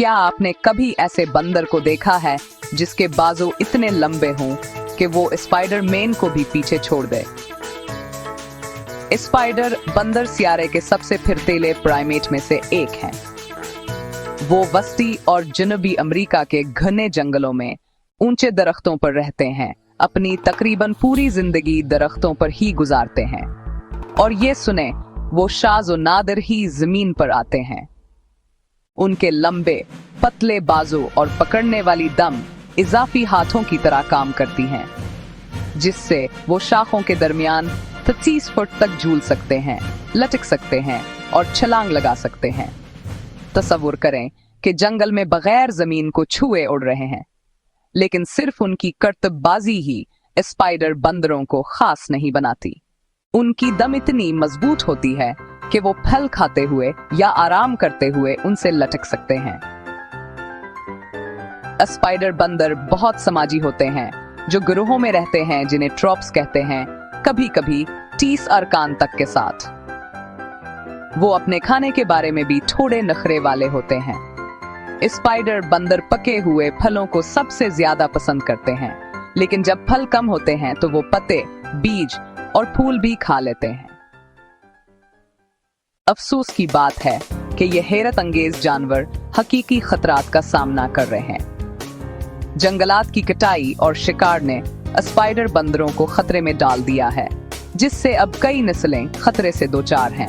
क्या आपने कभी ऐसे बंदर को देखा है जिसके बाजू इतने लंबे हों कि वो स्पाइडरमैन को भी पीछे छोड़ दे? स्पाइडर बंदर सियारे के सबसे फिरतीले प्राइमेट में से एक हैं। वो वस्ती और जनूबी अमेरिका के घने जंगलों में ऊंचे दरख्तों पर रहते हैं। अपनी तकरीबन पूरी जिंदगी दरख्तों पर ही गुजारते हैं और ये सुने वो शाज़ और नादिर ही जमीन पर आते हैं। उनके लंबे पतले बाजू और पकड़ने वाली दम इजाफी हाथों की तरह काम करती हैं, जिससे वो शाखों के दरमियान 30 फुट तक झूल सकते हैं, लटक सकते हैं और छलांग लगा सकते हैं। तसव्वुर करें कि जंगल में बगैर जमीन को छुए उड़ रहे हैं, लेकिन सिर्फ उनकी करतबबाजी ही स्पाइडर बंदरों को खास नहीं बनाती। उनकी दम इतनी मजबूत होती है कि वो फल खाते हुए या आराम करते हुए उनसे लटक सकते हैं। स्पाइडर बंदर बहुत समाजी होते हैं, जो गिरोहों में रहते हैं जिन्हें ट्रॉप्स कहते हैं, कभी कभी 30 अरकान तक के साथ। वो अपने खाने के बारे में भी थोड़े नखरे वाले होते हैं। स्पाइडर बंदर पके हुए फलों को सबसे ज्यादा पसंद करते हैं, लेकिन जब फल कम होते हैं तो वो पत्ते, बीज और फूल भी खा लेते हैं। अफसोस की बात है कि ये हैरत अंगेज जानवर हकीकी खतरात का सामना कर रहे हैं। जंगलात की कटाई और शिकार ने स्पाइडर बंदरों को खतरे में डाल दिया है, जिससे अब कई नस्लें खतरे से दो चार हैं।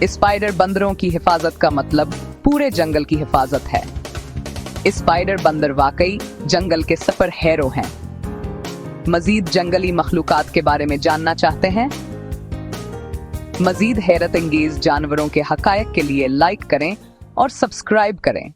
स्पाइडर बंदरों की हिफाजत का मतलब पूरे जंगल की हिफाजत है। स्पाइडर बंदर वाकई जंगल के सफर हैरो हैं। मजीद जंगली मखलूकात के बारे में जानना चाहते हैं? मजीद हैरत अंगेज जानवरों के हकायक के लिए लाइक करें और सब्सक्राइब करें।